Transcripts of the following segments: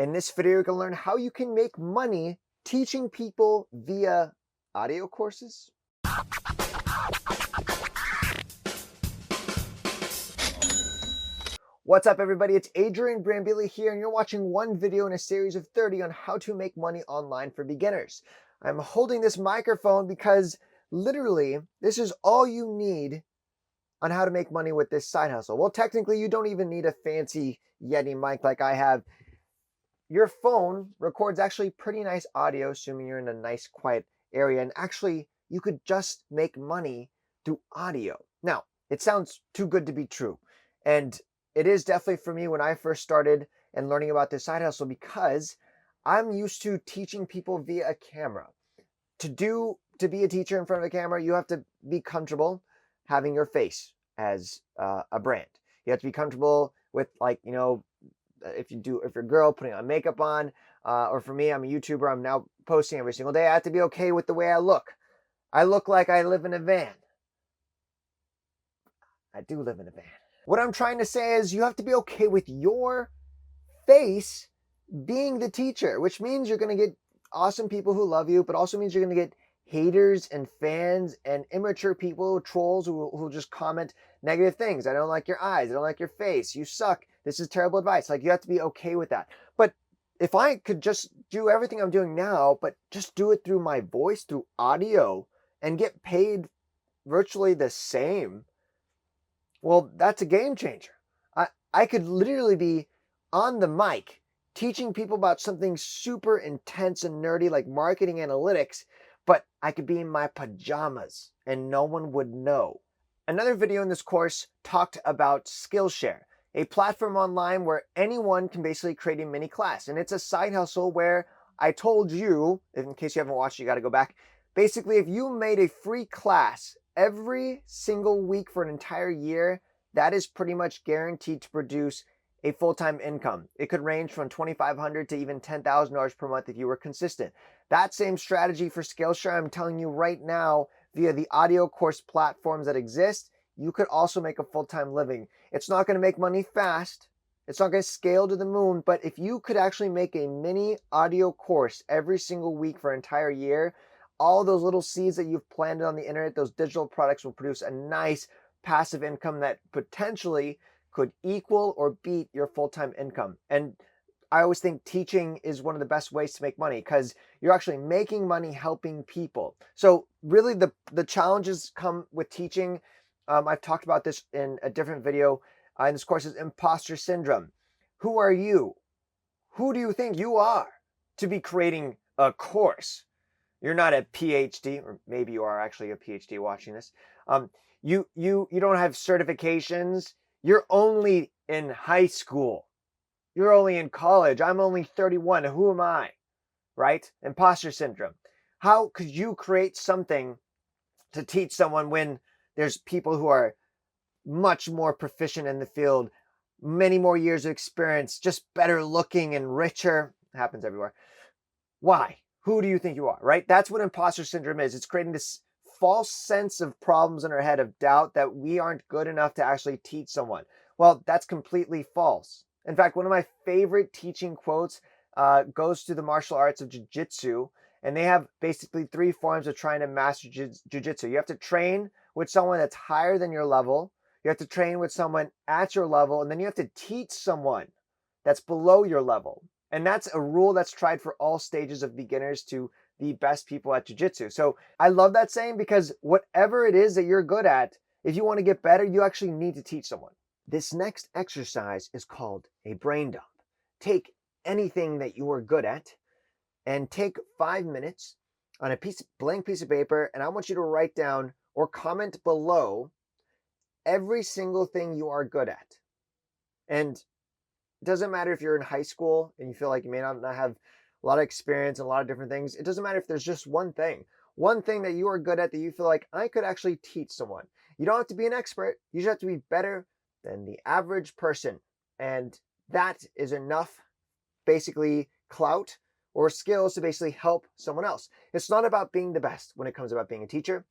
In this video, you're going to learn how you can make money teaching people via audio courses. What's up, everybody? It's Adrian Brambila here, and you're watching one video in a series of 30 on how to make money online for beginners. I'm holding this microphone because literally this is all you need on how to make money with this side hustle. Well, technically, you don't even need a fancy Yeti mic like I have. Your phone records actually pretty nice audio, assuming you're in a nice quiet area. And actually, you could just make money through audio. Now, it sounds too good to be true. And it is definitely for me when I first started and learning about this side hustle, because I'm used to teaching people via a camera. To be a teacher in front of a camera, you have to be comfortable having your face as a brand. You have to be comfortable with, like, if you're a girl, putting on makeup on, or for me, I'm a YouTuber, I'm now posting every single day. I have to be okay with the way I look. I look like I live in a van. I do live in a van. What I'm trying to say is you have to be okay with your face being the teacher, which means you're going to get awesome people who love you, but also means you're going to get haters and fans and immature people, trolls who just comment negative things. I don't like your eyes. I don't like your face. You suck. This is terrible advice. Like, you have to be okay with that. But if I could just do everything I'm doing now, but just do it through my voice, through audio, and get paid virtually the same, well, that's a game changer. I could literally be on the mic teaching people about something super intense and nerdy like marketing analytics, but I could be in my pajamas and no one would know. Another video in this course talked about Skillshare, a platform online where anyone can basically create a mini class. And it's a side hustle where I told you, in case you haven't watched it, you got to go back. Basically, if you made a free class every single week for an entire year, that is pretty much guaranteed to produce a full-time income. It could range from $2,500 to even $10,000 per month if you were consistent. That same strategy for Skillshare, I'm telling you right now, via the audio course platforms that exist, you could also make a full-time living. It's not going to make money fast. It's not going to scale to the moon, but if you could actually make a mini audio course every single week for an entire year, all those little seeds that you've planted on the internet, those digital products will produce a nice passive income that potentially could equal or beat your full-time income. And I always think teaching is one of the best ways to make money because you're actually making money helping people. So really the challenges come with teaching. I've talked about this in a different video. And this course is imposter syndrome. Who are you? Who do you think you are to be creating a course? You're not a PhD, or maybe you are actually a PhD watching this. You don't have certifications. You're only in high school. You're only in college. I'm only 31. Who am I? Right? Imposter syndrome. How could you create something to teach someone when there's people who are much more proficient in the field, many more years of experience, just better looking and richer? It happens everywhere. Why? Who do you think you are? Right? That's what imposter syndrome is. It's creating this false sense of problems in our head, of doubt that we aren't good enough to actually teach someone. Well, that's completely false. In fact, one of my favorite teaching quotes goes to the martial arts of jiu-jitsu, and they have basically 3 forms of trying to master jiu-jitsu. You have to train with someone that's higher than your level. You have to train with someone at your level, and then you have to teach someone that's below your level. And that's a rule that's tried for all stages of beginners to the best people at jiu-jitsu. So I love that saying because whatever it is that you're good at, if you want to get better, you actually need to teach someone. This next exercise is called a brain dump. Take anything that you are good at and take 5 minutes on a blank piece of paper, and I want you to write down or comment below every single thing you are good at. And it doesn't matter if you're in high school and you feel like you may not have a lot of experience and a lot of different things. It doesn't matter if there's just one thing that you are good at that you feel like I could actually teach someone. You don't have to be an expert. You just have to be better than the average person. And that is enough, basically, clout or skills to basically help someone else. It's not about being the best when it comes about being a teacher.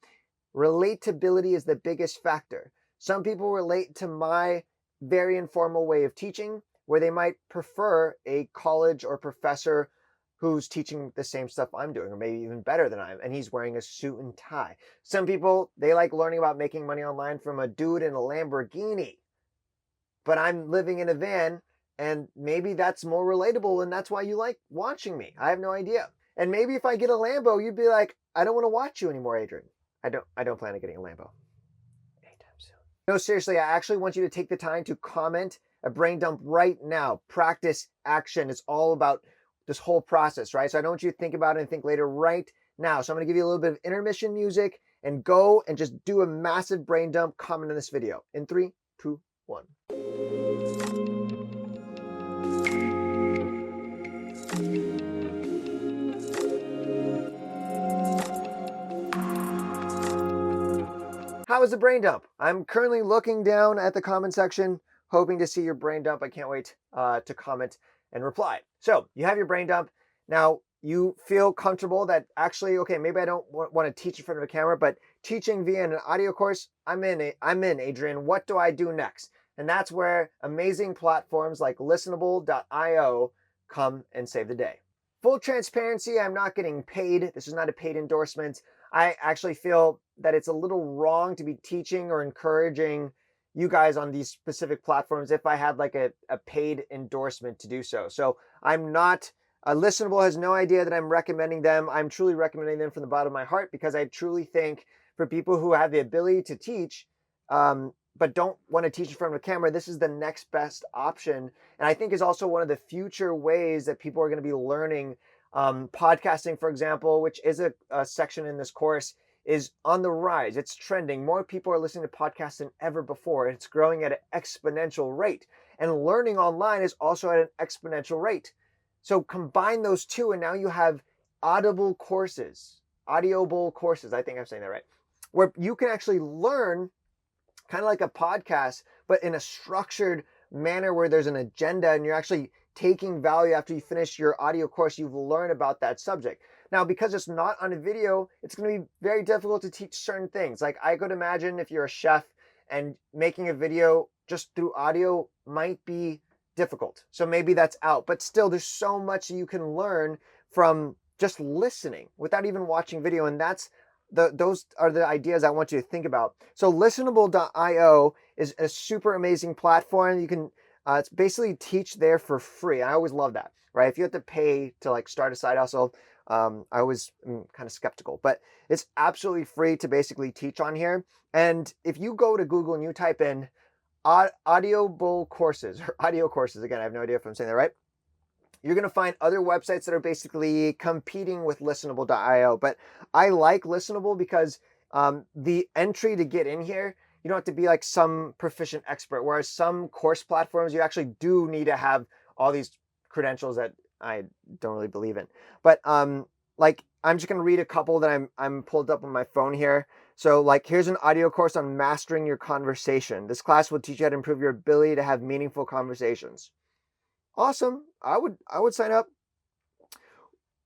Relatability is the biggest factor. Some people relate to my very informal way of teaching, where they might prefer a college or professor who's teaching the same stuff I'm doing, or maybe even better than I am, and he's wearing a suit and tie. Some people, they like learning about making money online from a dude in a Lamborghini, but I'm living in a van, and maybe that's more relatable, and that's why you like watching me. I have no idea. And maybe if I get a Lambo, you'd be like, I don't want to watch you anymore, Adrian. I don't plan on getting a Lambo anytime soon. No, seriously, I actually want you to take the time to comment a brain dump right now. Practice action. It's all about this whole process, right? So I don't want you to think about it and think later, right now. So I'm going to give you a little bit of intermission music and go and just do a massive brain dump. Comment on this video in 3, 2, 1. How was the brain dump? I'm currently looking down at the comment section, hoping to see your brain dump. I can't wait to comment and reply. So you have your brain dump. Now you feel comfortable that actually, okay, maybe I don't want to teach in front of a camera, but teaching via an audio course, I'm in, Adrian. What do I do next? And that's where amazing platforms like Listenable.io come and save the day. Full transparency, I'm not getting paid. This is not a paid endorsement. I actually feel that it's a little wrong to be teaching or encouraging you guys on these specific platforms if I had like a paid endorsement to do so. So I'm not, Listenable has no idea that I'm recommending them. I'm truly recommending them from the bottom of my heart because I truly think for people who have the ability to teach, but don't want to teach in front of a camera, this is the next best option. And I think is also one of the future ways that people are going to be learning. Podcasting, for example, which is a section in this course, is on the rise. It's trending. More people are listening to podcasts than ever before. It's growing at an exponential rate. And learning online is also at an exponential rate. So combine those two, and now you have audible courses, I think I'm saying that right, where you can actually learn kind of like a podcast, but in a structured manner where there's an agenda and you're actually taking value after you finish your audio course. You've learned about that subject. Now, because it's not on a video, it's going to be very difficult to teach certain things. Like I could imagine if you're a chef and making a video just through audio might be difficult. So maybe that's out, but still there's so much you can learn from just listening without even watching video. And those are the ideas I want you to think about. So Listenable.io is a super amazing platform. You can it's basically teach there for free. I always love that, right? If you have to pay to like start a side hustle, I always am kind of skeptical, but it's absolutely free to basically teach on here. And if you go to Google and you type in audible courses or audio courses, again, I have no idea if I'm saying that right, you're going to find other websites that are basically competing with Listenable.io. But I like Listenable because the entry to get in here, you don't have to be like some proficient expert. Whereas some course platforms, you actually do need to have all these credentials that I don't really believe in. But like I'm just going to read a couple that I'm pulled up on my phone here. So like here's an audio course on mastering your conversation. This class will teach you how to improve your ability to have meaningful conversations. Awesome. I would sign up.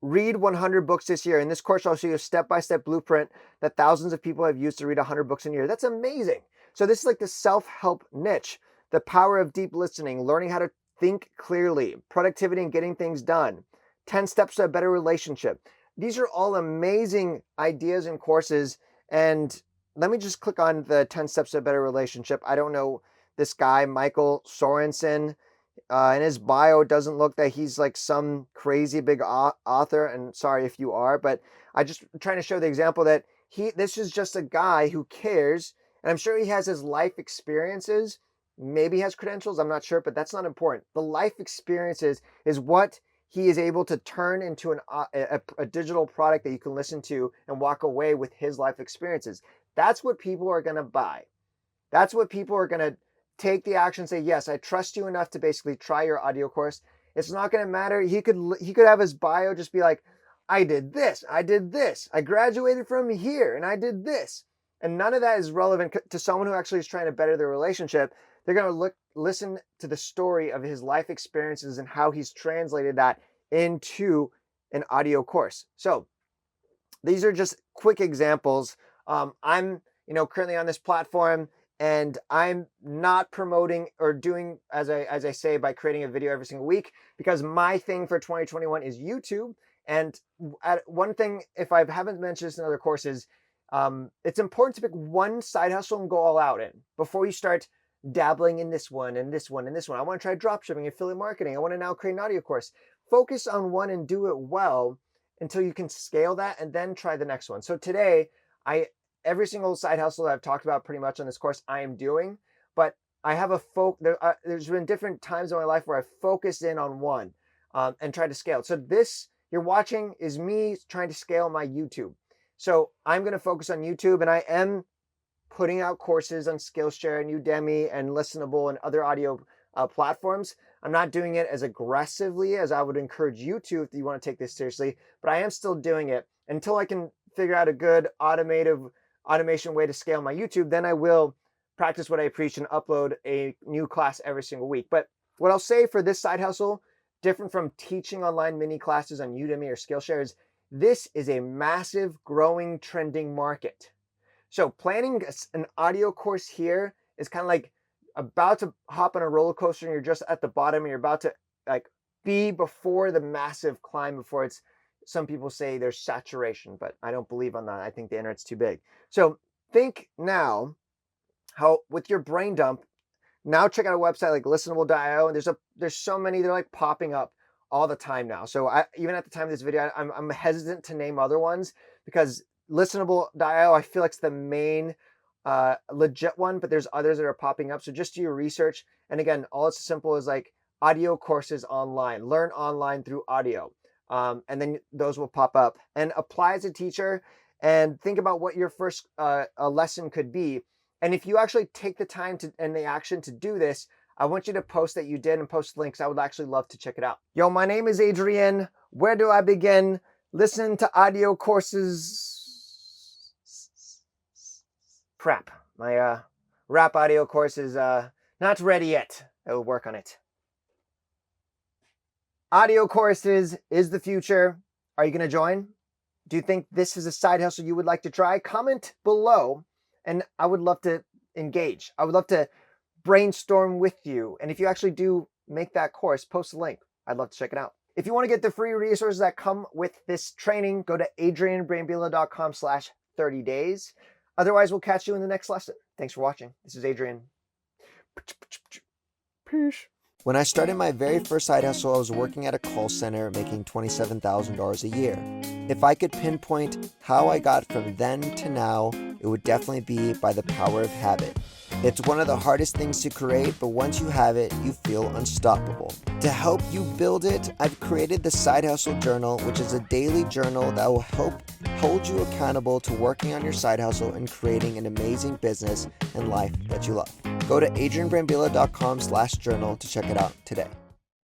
Read 100 books this year. In this course, I'll show you a step-by-step blueprint that thousands of people have used to read 100 books in a year. That's amazing. So this is like the self-help niche, the power of deep listening, learning how to think clearly, productivity and getting things done, 10 steps to a better relationship. These are all amazing ideas and courses. And let me just click on the 10 steps to a better relationship. I don't know this guy, Michael Sorensen. In his bio, it doesn't look that he's like some crazy big author, and sorry if you are, but I just trying to show the example that this is just a guy who cares, and I'm sure he has his life experiences, maybe he has credentials, I'm not sure, but that's not important. The life experiences is what he is able to turn into a digital product that you can listen to and walk away with his life experiences. That's what people are going to buy. That's what people are going to take the action, say, yes, I trust you enough to basically try your audio course. It's not going to matter. He could have his bio just be like, I did this, I graduated from here, and I did this. And none of that is relevant to someone who actually is trying to better their relationship. They're going to listen to the story of his life experiences and how he's translated that into an audio course. So these are just quick examples. I'm currently on this platform. And I'm not promoting or doing as I say by creating a video every single week, because my thing for 2021 is YouTube. And one thing, if I haven't mentioned this in other courses, it's important to pick one side hustle and go all out in before you start dabbling in this one and this one and this one. I want to try dropshipping, affiliate marketing. I want to now create an audio course. Focus on one and do it well until you can scale that, and then try the next one. So today, every single side hustle that I've talked about pretty much on this course, I am doing, but I have there's been different times in my life where I've focused in on one and tried to scale it. So this you're watching is me trying to scale my YouTube. So I'm going to focus on YouTube, and I am putting out courses on Skillshare and Udemy and Listenable and other audio platforms. I'm not doing it as aggressively as I would encourage you to if you want to take this seriously, but I am still doing it until I can figure out a good automation way to scale my YouTube. Then I will practice what I preach and upload a new class every single week. But what I'll say for this side hustle, different from teaching online mini classes on Udemy or Skillshare, is this is a massive, growing, trending market. So planning an audio course here is kind of like about to hop on a roller coaster and you're just at the bottom and you're about to like be before the massive climb, before it's, some people say there's saturation, but I don't believe on that. I think the internet's too big. So think now how with your brain dump, now check out a website like listenable.io, and there's so many, they're like popping up all the time now. So even at the time of this video, I'm hesitant to name other ones because Listenable.io, I feel like it's the main legit one, but there's others that are popping up. So just do your research. And again, all it's simple is like audio courses online, learn online through audio. And then those will pop up, and apply as a teacher and think about what your first lesson could be. And if you actually take the time and the action to do this, I want you to post that you did and post links. I would actually love to check it out. Yo, my name is Adrian. Where do I begin? Listen to audio courses. Crap. My rap audio course is not ready yet. I will work on it. Audio courses is the future. Are you going to join? Do you think this is a side hustle you would like to try? Comment below, and I would love to engage. I would love to brainstorm with you. And if you actually do make that course, post a link. I'd love to check it out. If you want to get the free resources that come with this training, go to adrianbrambila.com/30 days. Otherwise, we'll catch you in the next lesson. Thanks for watching. This is Adrian. Peace. When I started my very first side hustle, I was working at a call center making $27,000 a year. If I could pinpoint how I got from then to now, it would definitely be by the power of habit. It's one of the hardest things to create, but once you have it, you feel unstoppable. To help you build it, I've created the Side Hustle Journal, which is a daily journal that will help hold you accountable to working on your side hustle and creating an amazing business and life that you love. Go to adrianbrambila.com/journal to check it out today.